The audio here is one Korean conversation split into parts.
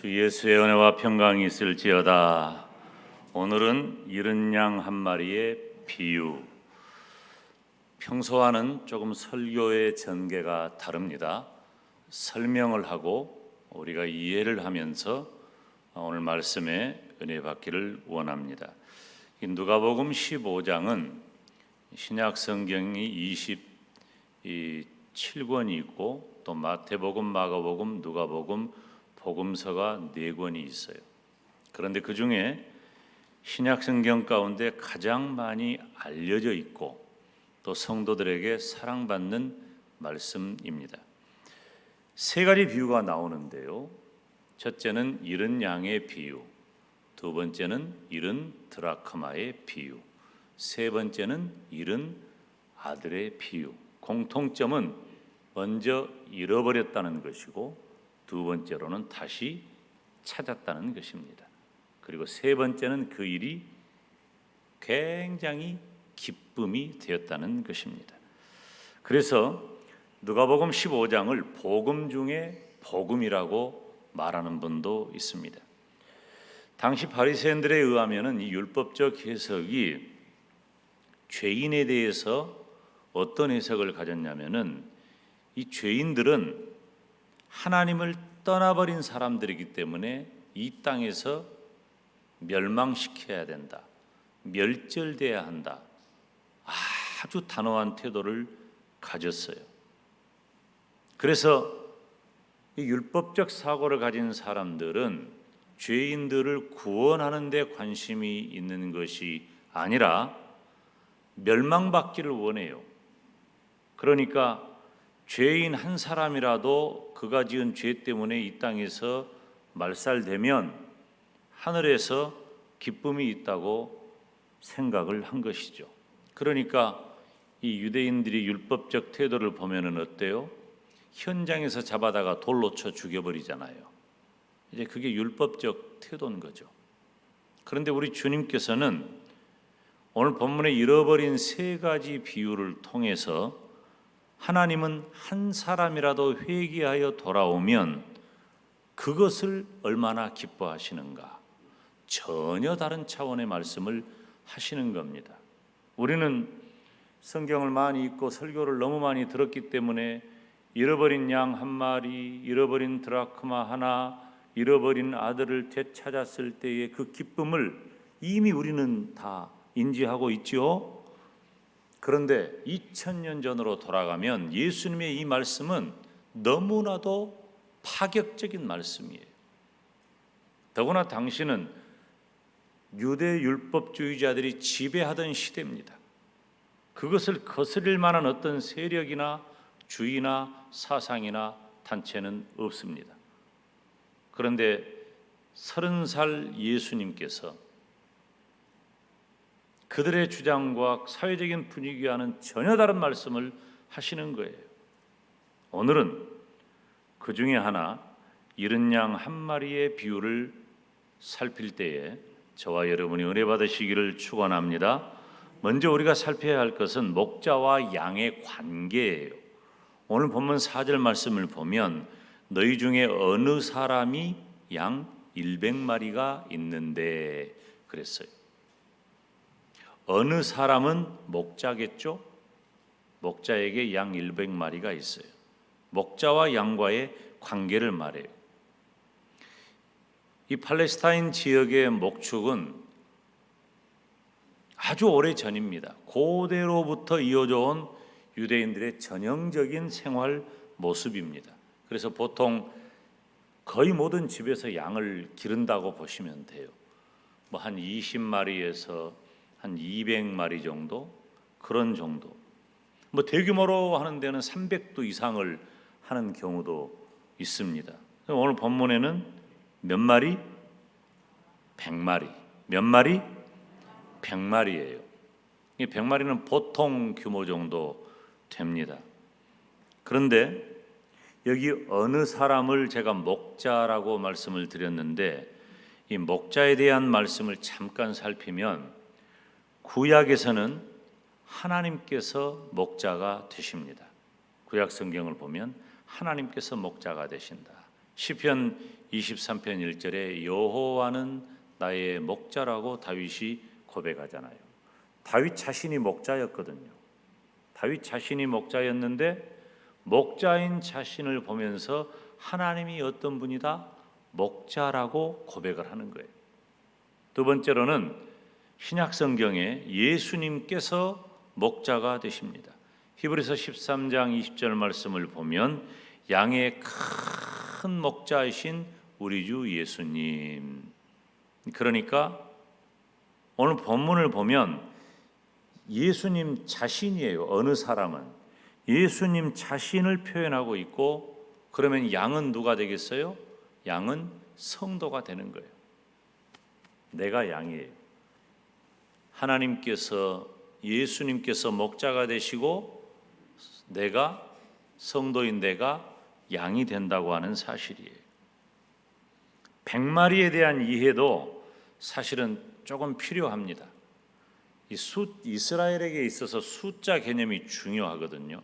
주 예수의 은혜와 평강이 있을지어다. 오늘은 이른 양 한 마리의 비유. 평소와는 조금 설교의 전개가 다릅니다. 설명을 하고 우리가 이해를 하면서 오늘 말씀에 은혜 받기를 원합니다. 누가복음 15장은 신약 성경이 27권이 있고 또 마태복음, 마가복음, 누가복음, 복음서가 4권이 있어요. 그런데 그 중에 신약 성경 가운데 가장 많이 알려져 있고 또 성도들에게 사랑받는 말씀입니다. 3가지 비유가 나오는데요. 첫째는 이른 양의 비유, 두 번째는 이른 드라크마의 비유, 세 번째는 이른 아들의 비유. 공통점은 먼저 잃어버렸다는 것이고 두 번째로는 다시 찾았다는 것입니다. 그리고 세 번째는 그 일이 굉장히 기쁨이 되었다는 것입니다. 그래서 누가복음 15장을 복음 중에 복음이라고 말하는 분도 있습니다. 당시 바리새인들에 의하면은 이 율법적 해석이 죄인에 대해서 어떤 해석을 가졌냐면은 이 죄인들은 하나님을 떠나버린 사람들이기 때문에 이 땅에서 멸망시켜야 된다, 멸절돼야 한다, 아주 단호한 태도를 가졌어요. 그래서 이 율법적 사고를 가진 사람들은 죄인들을 구원하는 데 관심이 있는 것이 아니라 멸망받기를 원해요. 그러니까 죄인 한 사람이라도 그가 지은 죄 때문에 이 땅에서 말살되면 하늘에서 기쁨이 있다고 생각을 한 것이죠. 그러니까 이 유대인들이 율법적 태도를 보면은 어때요? 현장에서 잡아다가 돌로 쳐 죽여버리잖아요. 이제 그게 율법적 태도인 거죠. 그런데 우리 주님께서는 오늘 본문에 잃어버린 3가지 비유를 통해서 하나님은 한 사람이라도 회개하여 돌아오면 그것을 얼마나 기뻐하시는가, 전혀 다른 차원의 말씀을 하시는 겁니다. 우리는 성경을 많이 읽고 설교를 너무 많이 들었기 때문에 잃어버린 양 한 마리, 잃어버린 드라크마 하나, 잃어버린 아들을 되찾았을 때의 그 기쁨을 이미 우리는 다 인지하고 있지요. 그런데 2000년 전으로 돌아가면 예수님의 이 말씀은 너무나도 파격적인 말씀이에요. 더구나 당시는 유대 율법주의자들이 지배하던 시대입니다. 그것을 거스릴 만한 어떤 세력이나 주의나 사상이나 단체는 없습니다. 그런데 30살 예수님께서 그들의 주장과 사회적인 분위기와는 전혀 다른 말씀을 하시는 거예요. 오늘은 그 중에 하나, 이른 양 한 마리의 비유를 살필 때에 저와 여러분이 은혜 받으시기를 축원합니다. 먼저 우리가 살펴야 할 것은 목자와 양의 관계예요. 오늘 본문 4절 말씀을 보면 너희 중에 어느 사람이 양 100마리가 있는데 그랬어요. 어느 사람은 목자겠죠? 목자에게 양 100마리가 있어요. 목자와 양과의 관계를 말해요. 이 팔레스타인 지역의 목축은 아주 오래 전입니다. 고대로부터 이어져 온 유대인들의 전형적인 생활 모습입니다. 그래서 보통 거의 모든 집에서 양을 기른다고 보시면 돼요. 뭐 한 20마리에서 한 200마리 정도, 그런 정도. 뭐 대규모로 하는 데는 300도 이상을 하는 경우도 있습니다. 오늘 본문에는 몇 마리? 100마리. 몇 마리? 100마리예요. 이 100마리는 보통 규모 정도 됩니다. 그런데 여기 어느 사람을 제가 목자라고 말씀을 드렸는데 이 목자에 대한 말씀을 잠깐 살피면 구약에서는 하나님께서 목자가 되십니다. 구약 성경을 보면 하나님께서 목자가 되신다. 시편 23편 1절에 여호와는 나의 목자라고 다윗이 고백하잖아요. 다윗 자신이 목자였거든요. 다윗 자신이 목자였는데 목자인 자신을 보면서 하나님이 어떤 분이다? 목자라고 고백을 하는 거예요. 두 번째로는 신약 성경에 예수님께서 목자가 되십니다. 히브리서 13장 20절 말씀을 보면 양의 큰 목자이신 우리 주 예수님. 그러니까 오늘 본문을 보면 예수님 자신이에요. 어느 사람은 예수님 자신을 표현하고 있고, 그러면 양은 누가 되겠어요? 양은 성도가 되는 거예요. 내가 양이에요. 하나님께서 예수님께서 목자가 되시고 내가 성도인 내가 양이 된다고 하는 사실이에요. 100마리에 대한 이해도 사실은 조금 필요합니다. 이스라엘에게 있어서 숫자 개념이 중요하거든요.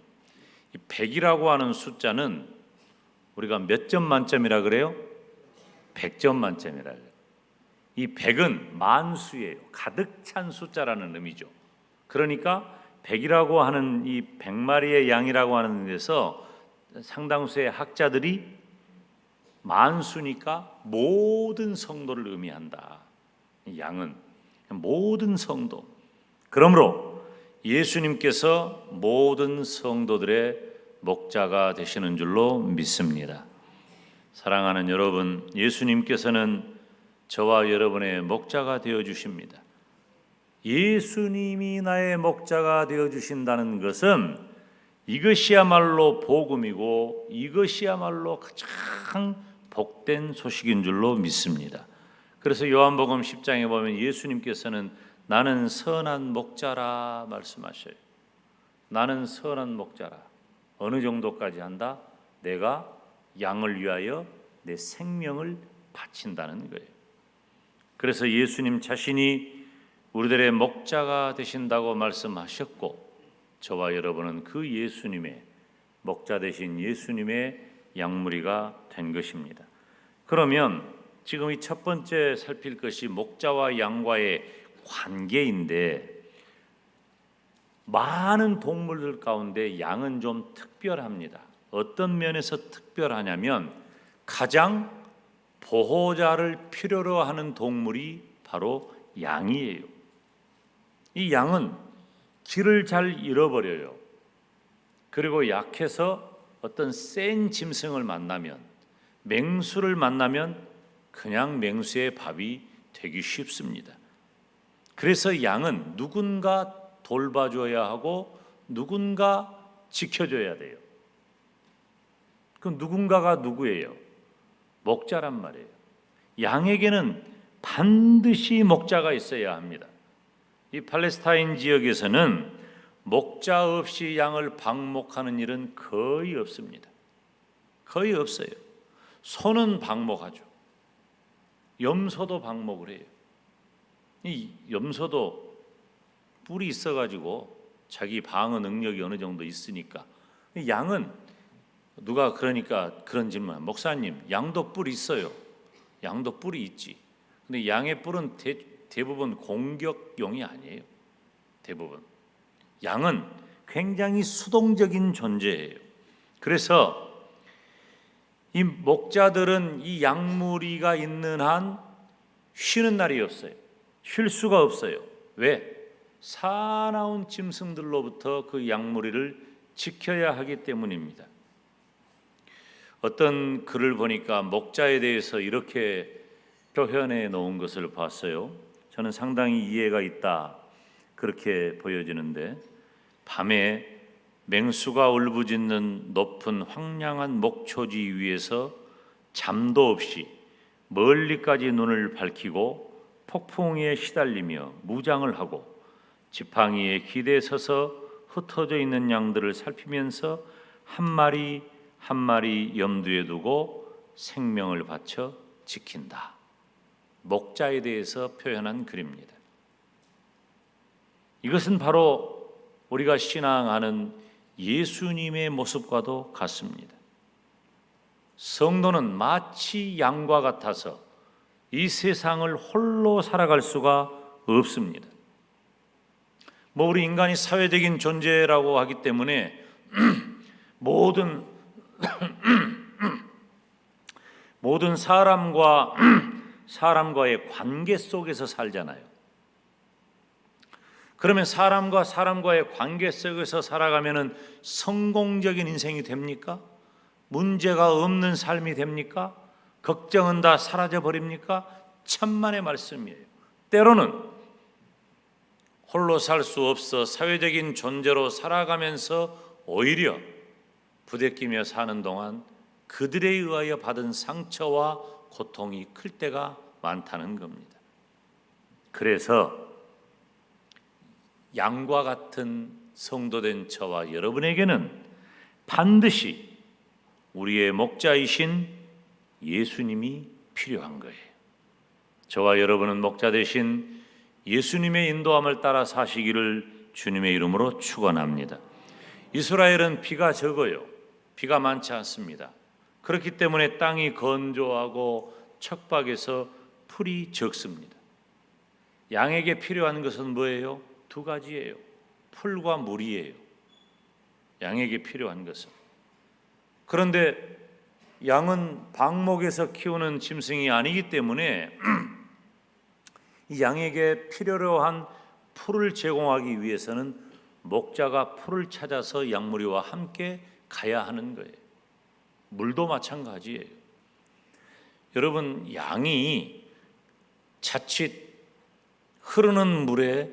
이 100이라고 하는 숫자는 우리가 몇 점 만점이라 그래요? 100점 만점이라 그래요. 이 100은 만수예요. 가득 찬 숫자라는 의미죠. 그러니까 100이라고 하는 이 100마리의 양이라고 하는 데서 상당수의 학자들이 만수니까 모든 성도를 의미한다. 이 양은 모든 성도. 그러므로 예수님께서 모든 성도들의 목자가 되시는 줄로 믿습니다. 사랑하는 여러분, 예수님께서는 저와 여러분의 목자가 되어 주십니다. 예수님이 나의 목자가 되어 주신다는 것은 이것이야말로 복음이고 이것이야말로 가장 복된 소식인 줄로 믿습니다. 그래서 요한복음 10장에 보면 예수님께서는 나는 선한 목자라 말씀하셔요. 나는 선한 목자라. 어느 정도까지 한다? 내가 양을 위하여 내 생명을 바친다는 거예요. 그래서 예수님 자신이 우리들의 목자가 되신다고 말씀하셨고, 저와 여러분은 그 예수님의 목자 되신 예수님의 양무리가 된 것입니다. 그러면 지금 이 첫 번째 살필 것이 목자와 양과의 관계인데, 많은 동물들 가운데 양은 좀 특별합니다. 어떤 면에서 특별하냐면 가장 보호자를 필요로 하는 동물이 바로 양이에요. 이 양은 길을 잘 잃어버려요. 그리고 약해서 어떤 센 짐승을 만나면, 맹수를 만나면 그냥 맹수의 밥이 되기 쉽습니다. 그래서 양은 누군가 돌봐줘야 하고 누군가 지켜줘야 돼요. 그 누군가가 누구예요? 목자란 말이에요. 양에게는 반드시 목자가 있어야 합니다. 이 팔레스타인 지역에서는 목자 없이 양을 방목하는 일은 거의 없습니다. 거의 없어요. 소는 방목하죠. 염소도 방목을 해요. 이 염소도 뿔이 있어가지고 자기 방어 능력이 어느 정도 있으니까. 양은 누가 그러니까 그런 질문, 목사님 양도 뿔 있어요. 양도 뿔이 있지. 근데 양의 뿔은 대부분 공격용이 아니에요. 대부분 양은 굉장히 수동적인 존재예요. 그래서 이 목자들은 이 양무리가 있는 한 쉬는 날이 없어요. 쉴 수가 없어요. 왜? 사나운 짐승들로부터 그 양무리를 지켜야 하기 때문입니다. 어떤 글을 보니까 목자에 대해서 이렇게 표현해 놓은 것을 봤어요. 저는 상당히 이해가 있다 그렇게 보여지는데, 밤에 맹수가 울부짖는 높은 황량한 목초지 위에서 잠도 없이 멀리까지 눈을 밝히고 폭풍에 시달리며 무장을 하고 지팡이에 기대에 서서 흩어져 있는 양들을 살피면서 한 마리 한 마리 염두에 두고 생명을 바쳐 지킨다. 목자에 대해서 표현한 글입니다. 이것은 바로 우리가 신앙하는 예수님의 모습과도 같습니다. 성도는 마치 양과 같아서 이 세상을 홀로 살아갈 수가 없습니다. 우리 인간이 사회적인 존재라고 하기 때문에 모든 사람과의 관계 속에서 살잖아요. 그러면 사람과 사람과의 관계 속에서 살아가면은 성공적인 인생이 됩니까? 문제가 없는 삶이 됩니까? 걱정은 다 사라져 버립니까? 천만의 말씀이에요. 때로는 홀로 살 수 없어 사회적인 존재로 살아가면서 오히려 부대끼며 사는 동안 그들에 의하여 받은 상처와 고통이 클 때가 많다는 겁니다. 그래서 양과 같은 성도된 저와 여러분에게는 반드시 우리의 목자이신 예수님이 필요한 거예요. 저와 여러분은 목자 대신 예수님의 인도함을 따라 사시기를 주님의 이름으로 축원합니다. 이스라엘은 비가 적어요. 비가 많지 않습니다. 그렇기 때문에 땅이 건조하고 척박해서 풀이 적습니다. 양에게 필요한 것은 뭐예요? 두 가지예요. 풀과 물이에요. 양에게 필요한 것은. 그런데 양은 방목에서 키우는 짐승이 아니기 때문에 이 양에게 필요로 한 풀을 제공하기 위해서는 목자가 풀을 찾아서 양무리와 함께 가야 하는 거예요. 물도 마찬가지예요. 여러분, 양이 자칫 흐르는 물에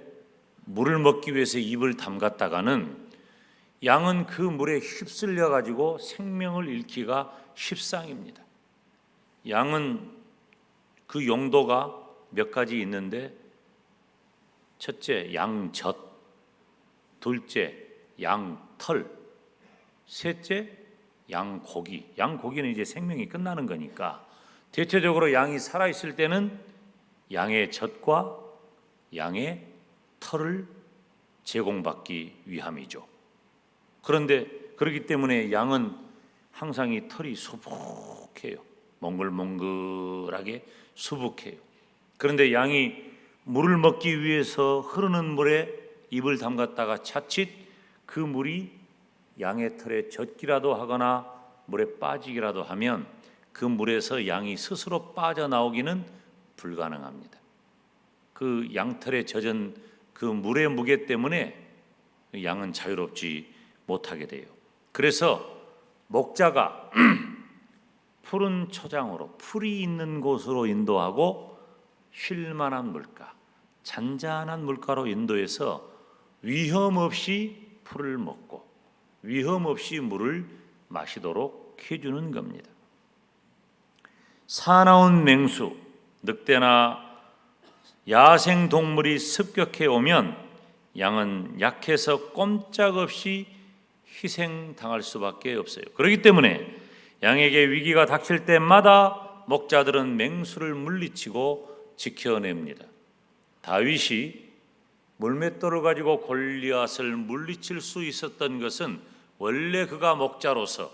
물을 먹기 위해서 입을 담갔다가는 양은 그 물에 휩쓸려 가지고 생명을 잃기가 십상입니다. 양은 그 용도가 몇 가지 있는데, 첫째 양젖, 둘째 양털, 셋째 양고기. 양고기는 이제 생명이 끝나는 거니까 대체적으로 양이 살아있을 때는 양의 젖과 양의 털을 제공받기 위함이죠. 그런데 그렇기 때문에 양은 항상 이 털이 수북해요. 몽글몽글하게 수북해요. 그런데 양이 물을 먹기 위해서 흐르는 물에 입을 담갔다가 자칫 그 물이 양의 털에 젖기라도 하거나 물에 빠지기라도 하면 그 물에서 양이 스스로 빠져나오기는 불가능합니다. 그 양털에 젖은 그 물의 무게 때문에 양은 자유롭지 못하게 돼요. 그래서 목자가 푸른 초장으로 풀이 있는 곳으로 인도하고 쉴만한 물가, 잔잔한 물가로 인도해서 위험 없이 풀을 먹고 위험 없이 물을 마시도록 해주는 겁니다. 사나운 맹수, 늑대나 야생 동물이 습격해 오면 양은 약해서 꼼짝없이 희생당할 수밖에 없어요. 그렇기 때문에 양에게 위기가 닥칠 때마다 목자들은 맹수를 물리치고 지켜냅니다. 다윗이 물맷돌을 가지고 골리앗을 물리칠 수 있었던 것은 원래 그가 목자로서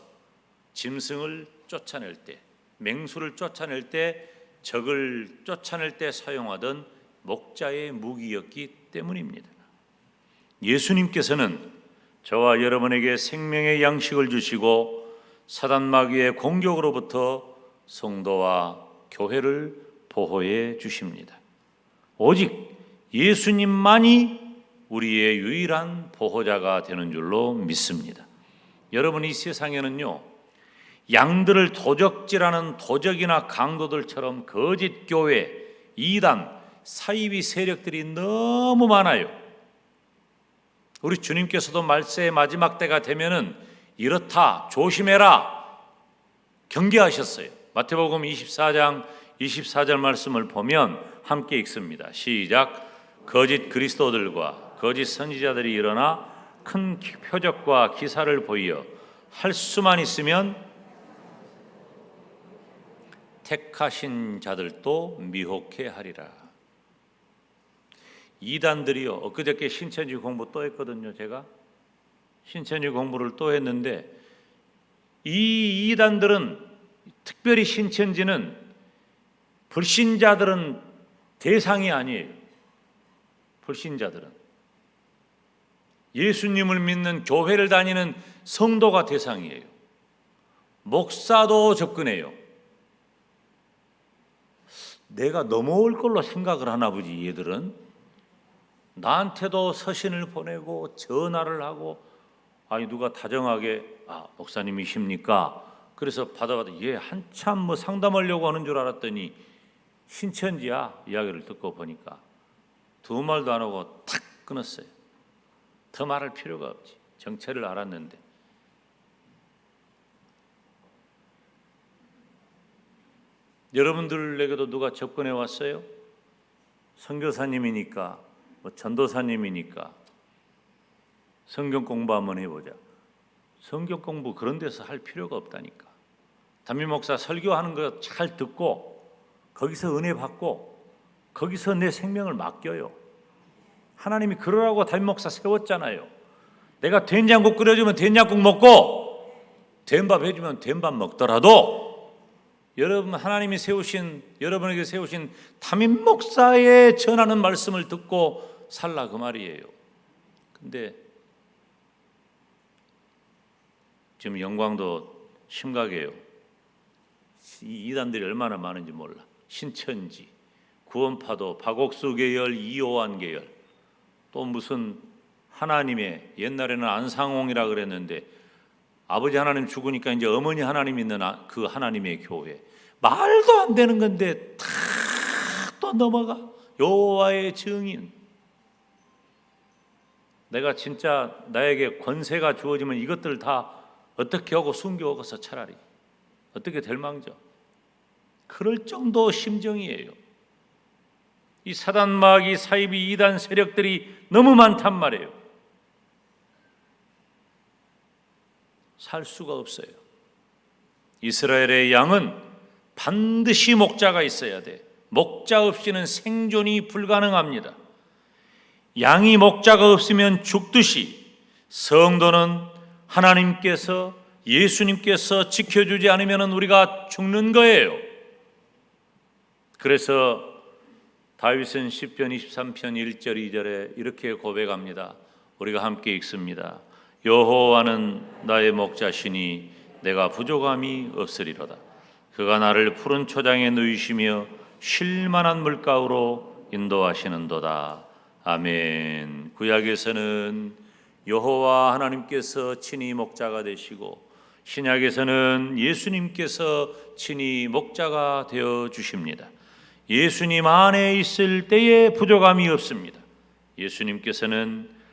짐승을 쫓아낼 때, 맹수를 쫓아낼 때, 적을 쫓아낼 때 사용하던 목자의 무기였기 때문입니다. 예수님께서는 저와 여러분에게 생명의 양식을 주시고 사단 마귀의 공격으로부터 성도와 교회를 보호해 주십니다. 오직 예수님만이 우리의 유일한 보호자가 되는 줄로 믿습니다. 여러분, 이 세상에는요, 양들을 도적질하는 도적이나 강도들처럼 거짓 교회, 이단, 사이비 세력들이 너무 많아요. 우리 주님께서도 말세의 마지막 때가 되면은 이렇다, 조심해라, 경계하셨어요. 마태복음 24장 24절 말씀을 보면 함께 읽습니다. 시작. 거짓 그리스도들과 거짓 선지자들이 일어나 큰 표적과 기사를 보이어 할 수만 있으면 택하신 자들도 미혹해 하리라. 이단들이요, 엊그저께 신천지 공부 또 했거든요. 제가 신천지 공부를 또 했는데 이 이단들은 특별히 신천지는 불신자들은 대상이 아니에요. 불신자들은 예수님을 믿는 교회를 다니는 성도가 대상이에요. 목사도 접근해요. 내가 넘어올 걸로 생각을 하나 보지. 얘들은 나한테도 서신을 보내고 전화를 하고, 아니 누가 다정하게 목사님이십니까? 그래서 받아봤더니 한참 뭐 상담하려고 하는 줄 알았더니 신천지야. 이야기를 듣고 보니까 두 말도 안 하고 탁 끊었어요. 더 말할 필요가 없지. 정체를 알았는데. 여러분들에게도 누가 접근해 왔어요? 선교사님이니까, 전도사님이니까 성경 공부 한번 해보자. 성경 공부 그런 데서 할 필요가 없다니까. 담임 목사 설교하는 거 잘 듣고 거기서 은혜 받고 거기서 내 생명을 맡겨요. 하나님이 그러라고 담임 목사 세웠잖아요. 내가 된장국 끓여주면 된장국 먹고 된밥 해주면 된밥 먹더라도 여러분 하나님이 여러분에게 세우신 담임 목사의 전하는 말씀을 듣고 살라 그 말이에요. 근데 지금 영광도 심각해요. 이 이단들이 얼마나 많은지 몰라. 신천지, 구원파도, 박옥수 계열, 이호환 계열, 또 무슨 하나님의, 옛날에는 안상홍이라 그랬는데 아버지 하나님 죽으니까 이제 어머니 하나님 있는 그 하나님의 교회. 말도 안 되는 건데 다 또 넘어가. 여호와의 증인. 내가 진짜 나에게 권세가 주어지면 이것들 다 어떻게 하고 숨겨오고서 차라리 어떻게 될 망정. 그럴 정도 심정이에요. 이 사단 마귀 사이비 이단 세력들이 너무 많단 말이에요. 살 수가 없어요. 이스라엘의 양은 반드시 목자가 있어야 돼. 목자 없이는 생존이 불가능합니다. 양이 목자가 없으면 죽듯이 성도는 하나님께서, 예수님께서 지켜주지 않으면 우리가 죽는 거예요. 그래서 다윗은 시편 23편 1절 2절에 이렇게 고백합니다. 우리가 함께 읽습니다. 여호와는 나의 목자시니 내가 부족함이 없으리로다. 그가 나를 푸른 초장에 누이시며 쉴 만한 물가로 인도하시는도다. 아멘. 구약에서는 여호와 하나님께서 친히 목자가 되시고 신약에서는 예수님께서 친히 목자가 되어 주십니다. 예수님 안에 있을 때에 부족함이 없습니다.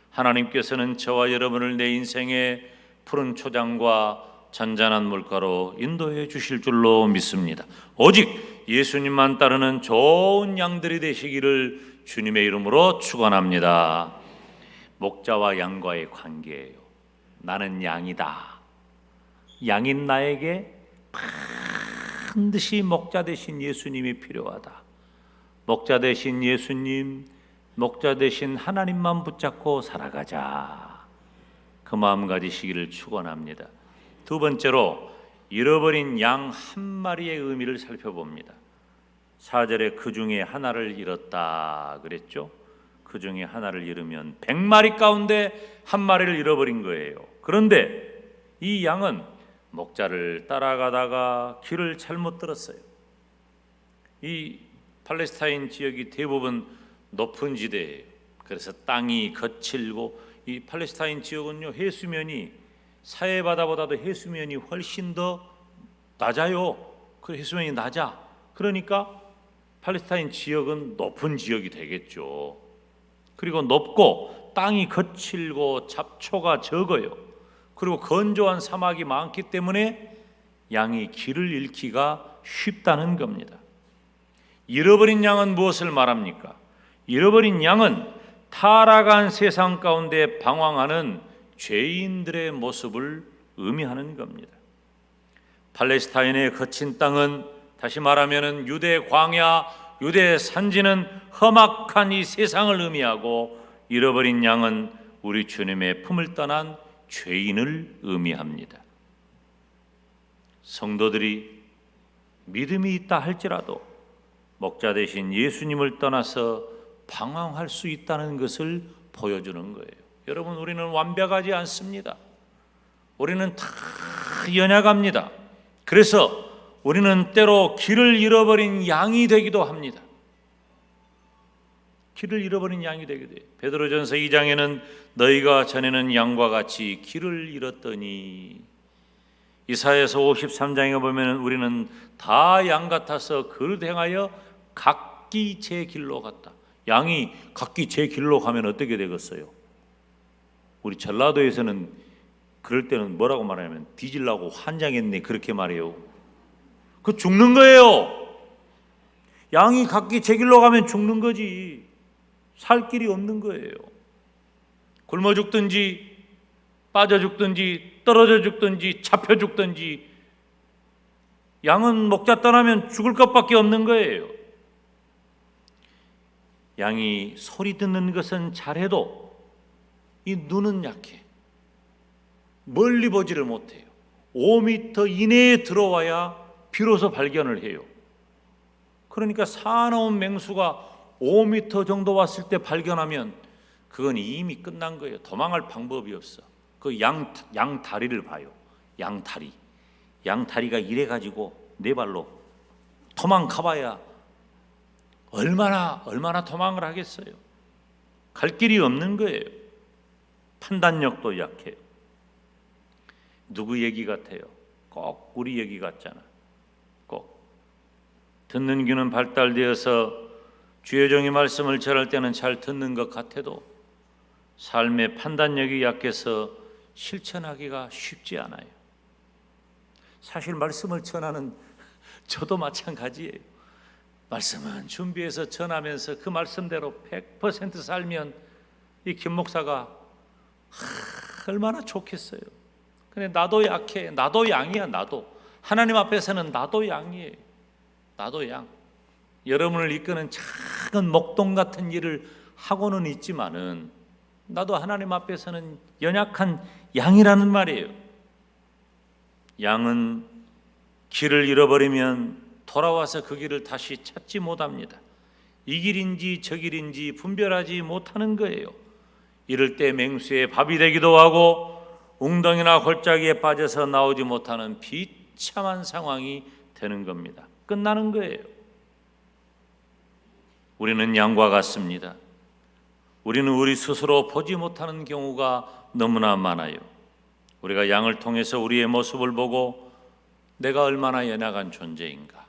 하나님께서는 저와 여러분을 내 인생의 푸른 초장과 잔잔한 물가로 인도해 주실 줄로 믿습니다. 오직 예수님만 따르는 좋은 양들이 되시기를 주님의 이름으로 축원합니다. 목자와 양과의 관계예요. 나는 양이다. 양인 나에게 반드시 목자 되신 예수님이 필요하다. 목자 되신 예수님, 목자 되신 하나님만 붙잡고 살아가자. 그 마음 가지시기를 축원합니다. 두 번째로 잃어버린 양 한 마리의 의미를 살펴봅니다. 4절에 그 중에 하나를 잃었다 그랬죠. 그 중에 하나를 잃으면 100마리 가운데 한 마리를 잃어버린 거예요. 그런데 이 양은 목자를 따라가다가 길을 잘못 들었어요. 이 팔레스타인 지역이 대부분 높은 지대예요. 그래서 땅이 거칠고 이 팔레스타인 지역은요, 해수면이 사해 바다보다도 해수면이 훨씬 더 낮아요. 그 해수면이 낮아. 그러니까 팔레스타인 지역은 높은 지역이 되겠죠. 그리고 높고 땅이 거칠고 잡초가 적어요. 그리고 건조한 사막이 많기 때문에 양이 길을 잃기가 쉽다는 겁니다. 잃어버린 양은 무엇을 말합니까? 잃어버린 양은 타락한 세상 가운데 방황하는 죄인들의 모습을 의미하는 겁니다. 팔레스타인의 거친 땅은 다시 말하면 유대 광야, 유대 산지는 험악한 이 세상을 의미하고 잃어버린 양은 우리 주님의 품을 떠난 죄인을 의미합니다. 성도들이 믿음이 있다 할지라도 목자 되신 예수님을 떠나서 방황할 수 있다는 것을 보여주는 거예요. 여러분, 우리는 완벽하지 않습니다. 우리는 다 연약합니다. 그래서 우리는 때로 길을 잃어버린 양이 되기도 합니다. 길을 잃어버린 양이 되기도 해요. 베드로전서 2장에는 너희가 전에는 양과 같이 길을 잃었더니, 이사야서 53장에 보면 우리는 다 양 같아서 그릇 행하여 각기 제 길로 갔다. 양이 각기 제 길로 가면 어떻게 되겠어요? 우리 전라도에서는 그럴 때는 뭐라고 말하냐면 뒤질라고 환장했네, 그렇게 말해요. 그 죽는 거예요. 양이 각기 제 길로 가면 죽는 거지. 살 길이 없는 거예요. 굶어 죽든지 빠져 죽든지 떨어져 죽든지 잡혀 죽든지, 양은 목자 떠나면 죽을 것밖에 없는 거예요. 양이 소리 듣는 것은 잘해도 이 눈은 약해. 멀리 보지를 못해요. 5m 이내에 들어와야 비로소 발견을 해요. 그러니까 사나운 맹수가 5m 정도 왔을 때 발견하면 그건 이미 끝난 거예요. 도망할 방법이 없어. 그 양 다리를 봐요. 양다리가 이래가지고 네 발로 도망가봐야 얼마나 도망을 하겠어요. 갈 길이 없는 거예요. 판단력도 약해요. 누구 얘기 같아요? 꼭 우리 얘기 같잖아. 꼭 듣는 귀는 발달되어서 주의 종이 말씀을 전할 때는 잘 듣는 것 같아도 삶의 판단력이 약해서 실천하기가 쉽지 않아요. 사실 말씀을 전하는 저도 마찬가지예요. 말씀은 준비해서 전하면서 그 말씀대로 100% 살면 이 김 목사가 얼마나 좋겠어요. 근데 나도 약해. 나도 양이야. 나도 하나님 앞에서는 나도 양이에요. 나도 양. 여러분을 이끄는 작은 목동 같은 일을 하고는 있지만은 나도 하나님 앞에서는 연약한 양이라는 말이에요. 양은 길을 잃어버리면 돌아와서 그 길을 다시 찾지 못합니다. 이 길인지 저 길인지 분별하지 못하는 거예요. 이럴 때 맹수의 밥이 되기도 하고 웅덩이나 골짜기에 빠져서 나오지 못하는 비참한 상황이 되는 겁니다. 끝나는 거예요. 우리는 양과 같습니다. 우리는 우리 스스로 보지 못하는 경우가 너무나 많아요. 우리가 양을 통해서 우리의 모습을 보고 내가 얼마나 연약한 존재인가,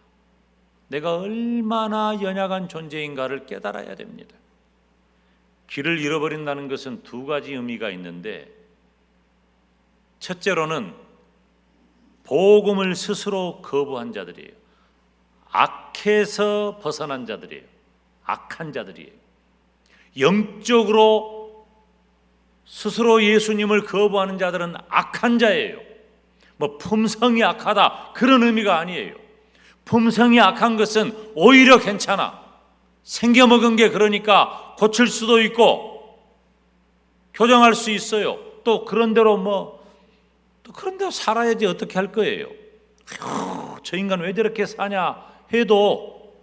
내가 얼마나 연약한 존재인가를 깨달아야 됩니다. 길을 잃어버린다는 것은 두 가지 의미가 있는데, 첫째로는 복음을 스스로 거부한 자들이에요. 악해서 벗어난 자들이에요. 악한 자들이에요. 영적으로 스스로 예수님을 거부하는 자들은 악한 자예요. 뭐 품성이 악하다 그런 의미가 아니에요. 품성이 악한 것은 오히려 괜찮아. 생겨먹은 게 그러니까 고칠 수도 있고 교정할 수 있어요. 또 그런 대로 또 그런 대로 살아야지 어떻게 할 거예요. 저 인간 왜 저렇게 사냐 해도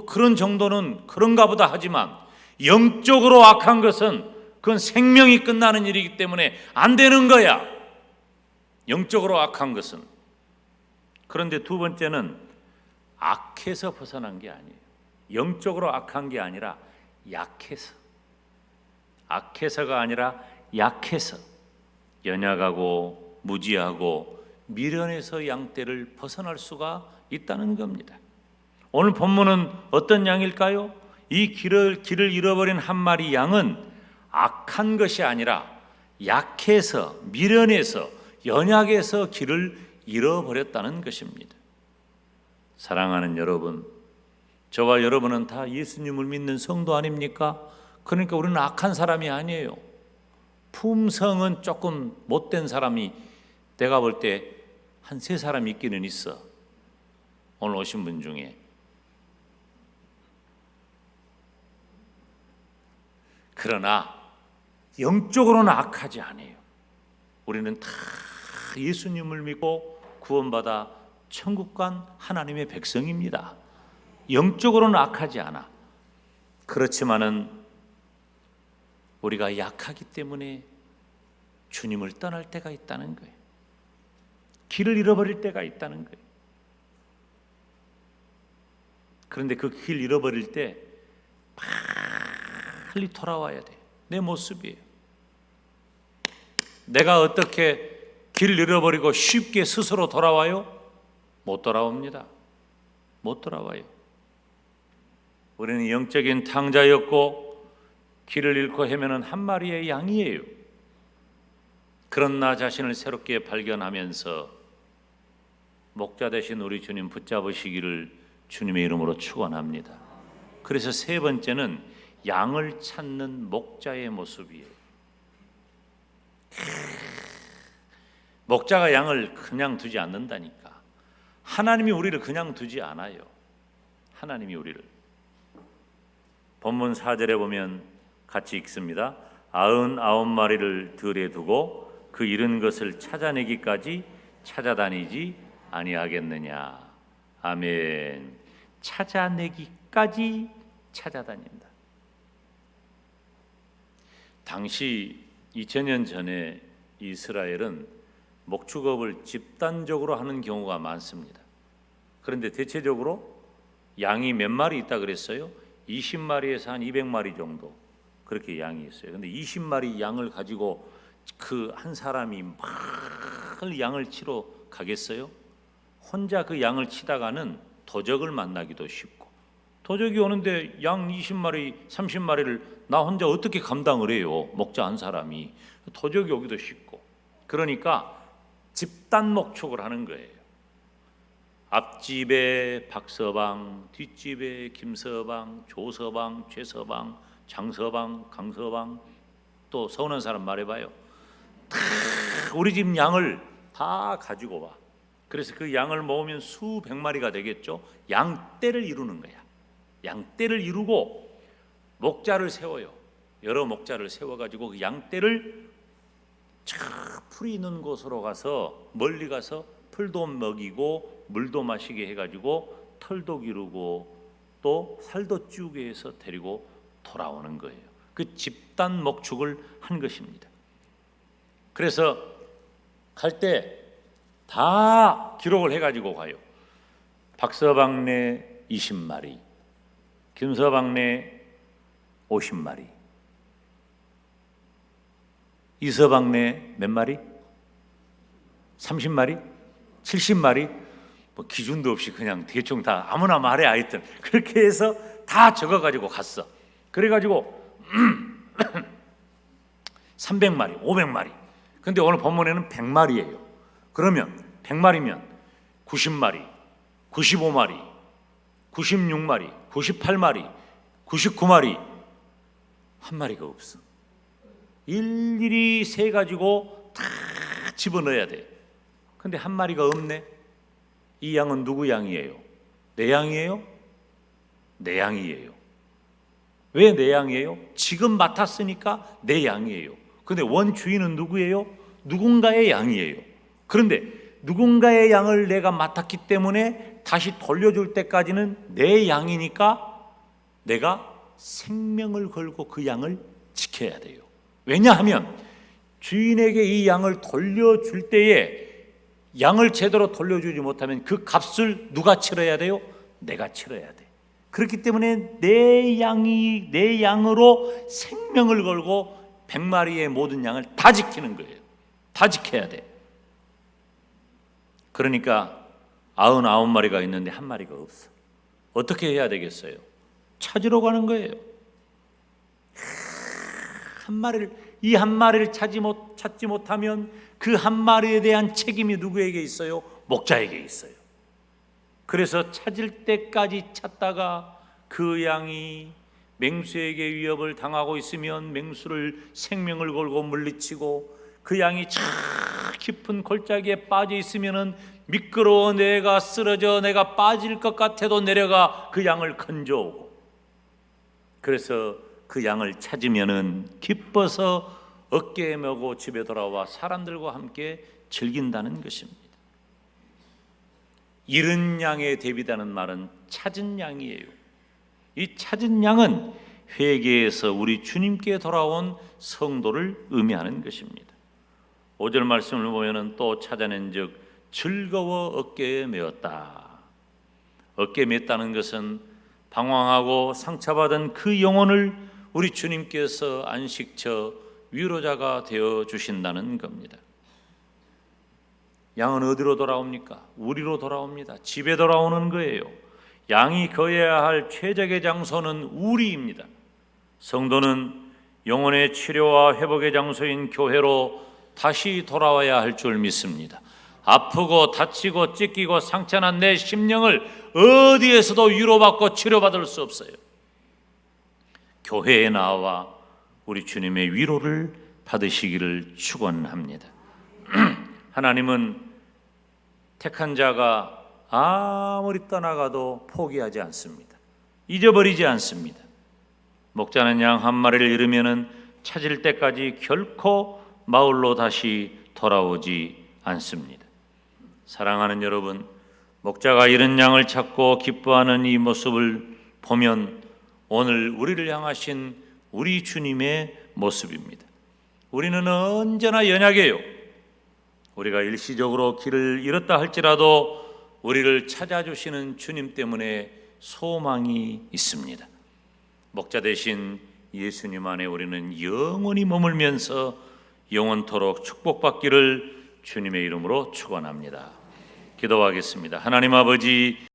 그런 정도는 그런가 보다 하지만, 영적으로 악한 것은 그건 생명이 끝나는 일이기 때문에 안 되는 거야. 영적으로 악한 것은. 그런데 두 번째는 악해서 벗어난 게 아니에요. 영적으로 악한 게 아니라 약해서. 악해서가 아니라 약해서. 연약하고 무지하고 미련해서 양떼를 벗어날 수가 있다는 겁니다. 오늘 본문은 어떤 양일까요? 이 길을 잃어버린 한 마리 양은 악한 것이 아니라 약해서, 미련해서, 연약해서 길을 잃어버렸다는 것입니다. 사랑하는 여러분, 저와 여러분은 다 예수님을 믿는 성도 아닙니까? 그러니까 우리는 악한 사람이 아니에요. 품성은 조금 못된 사람이 내가 볼 때 한 3사람 있기는 있어. 오늘 오신 분 중에. 그러나 영적으로는 악하지 않아요. 우리는 다 예수님을 믿고 구원받아 천국 간 하나님의 백성입니다. 영적으로는 악하지 않아. 그렇지만은 우리가 약하기 때문에 주님을 떠날 때가 있다는 거예요. 길을 잃어버릴 때가 있다는 거예요. 그런데 그 길 잃어버릴 때 빨리 돌아와야 돼요. 내 모습이에요. 내가 어떻게 길을 잃어버리고 쉽게 스스로 돌아와요? 못 돌아옵니다. 못 돌아와요. 우리는 영적인 탕자였고 길을 잃고 헤매는 한 마리의 양이에요. 그런 나 자신을 새롭게 발견하면서 목자 되신 우리 주님 붙잡으시기를 주님의 이름으로 축원합니다. 그래서 세 번째는 양을 찾는 목자의 모습이에요. 목자가 양을 그냥 두지 않는다니까. 하나님이 우리를 그냥 두지 않아요. 하나님이 우리를. 본문 4절에 보면 같이 읽습니다. 99마리를 들에 두고 그 잃은 것을 찾아내기까지 찾아다니지 아니하겠느냐. 아멘. 찾아내기까지 찾아다닌다. 당시 2000년 전에 이스라엘은 목축업을 집단적으로 하는 경우가 많습니다. 그런데 대체적으로 양이 몇 마리 있다 그랬어요? 20마리에서 한 200마리 정도 그렇게 양이 있어요. 근데 20마리 양을 가지고 그 한 사람이 막 양을 치러 가겠어요? 혼자 그 양을 치다가는 도적을 만나기도 쉽고, 도적이 오는데 양 20마리, 30마리를 나 혼자 어떻게 감당을 해요? 목자 한 사람이. 도적이 오기도 쉽고. 그러니까 집단 목축을 하는 거예요. 앞집에 박서방, 뒷집에 김서방, 조서방, 최서방, 장서방, 강서방, 또 서운한 사람 말해봐요. 다 우리 집 양을 다 가지고 와. 그래서 그 양을 모으면 수백 마리가 되겠죠. 양떼를 이루는 거야. 양떼를 이루고 목자를 세워요. 여러 목자를 세워가지고 그 양떼를 풀이 있는 곳으로 가서, 멀리 가서 풀도 먹이고 물도 마시게 해가지고 털도 기르고 또 살도 찌우게 해서 데리고 돌아오는 거예요. 그 집단 목축을 한 것입니다. 그래서 갈 때 다 기록을 해가지고 가요. 박서방네 20마리, 김서방네 50마리, 이서방네 몇 마리? 30마리? 70마리? 뭐 기준도 없이 그냥 대충 다 아무나 말해 하여튼 그렇게 해서 다 적어가지고 갔어. 그래가지고 300마리, 500마리. 근데 오늘 본문에는 100마리예요. 그러면 100마리면 90마리, 95마리, 96마리, 98마리, 99마리, 한 마리가 없어. 일일이 세 가지고 다 집어넣어야 돼. 근데 한 마리가 없네. 이 양은 누구 양이에요? 내 양이에요? 내 양이에요. 왜 내 양이에요? 지금 맡았으니까 내 양이에요. 근데 원주인은 누구예요? 누군가의 양이에요. 그런데 누군가의 양을 내가 맡았기 때문에 다시 돌려줄 때까지는 내 양이니까 내가 생명을 걸고 그 양을 지켜야 돼요. 왜냐하면 주인에게 이 양을 돌려줄 때에 양을 제대로 돌려주지 못하면 그 값을 누가 치러야 돼요? 내가 치러야 돼. 그렇기 때문에 내 양으로 생명을 걸고 100마리의 모든 양을 다 지키는 거예요. 다 지켜야 돼. 그러니까 99마리가 있는데 한 마리가 없어. 어떻게 해야 되겠어요? 찾으러 가는 거예요. 이 한 마리를 찾지 못하면 그 한 마리에 대한 책임이 누구에게 있어요? 목자에게 있어요. 그래서 찾을 때까지 찾다가 그 양이 맹수에게 위협을 당하고 있으면 맹수를 생명을 걸고 물리치고, 그 양이 저 깊은 골짜기에 빠져 있으면은 미끄러워 내가 쓰러져 내가 빠질 것 같아도 내려가 그 양을 건져오고, 그래서 그 양을 찾으면은 기뻐서 어깨에 메고 집에 돌아와 사람들과 함께 즐긴다는 것입니다. 잃은 양에 대비되는 말은 찾은 양이에요. 이 찾은 양은 회개에서 우리 주님께 돌아온 성도를 의미하는 것입니다. 5절 말씀을 보면은 또 찾아낸즉 즐거워 어깨에 메었다. 어깨에 맸다는 것은 방황하고 상처받은 그 영혼을 우리 주님께서 안식처 위로자가 되어 주신다는 겁니다. 양은 어디로 돌아옵니까? 우리로 돌아옵니다. 집에 돌아오는 거예요. 양이 거해야 할 최적의 장소는 우리입니다. 성도는 영혼의 치료와 회복의 장소인 교회로 다시 돌아와야 할 줄 믿습니다. 아프고 다치고 찢기고 상처난 내 심령을 어디에서도 위로받고 치료받을 수 없어요. 교회에 나와 우리 주님의 위로를 받으시기를 축원합니다. 하나님은 택한 자가 아무리 떠나가도 포기하지 않습니다. 잊어버리지 않습니다. 목자는 양 한 마리를 잃으면은 찾을 때까지 결코 마을로 다시 돌아오지 않습니다. 사랑하는 여러분, 목자가 잃은 양을 찾고 기뻐하는 이 모습을 보면 오늘 우리를 향하신 우리 주님의 모습입니다. 우리는 언제나 연약해요. 우리가 일시적으로 길을 잃었다 할지라도 우리를 찾아주시는 주님 때문에 소망이 있습니다. 목자 대신 예수님 안에 우리는 영원히 머물면서 영원토록 축복받기를 주님의 이름으로 축원합니다. 기도하겠습니다. 하나님 아버지,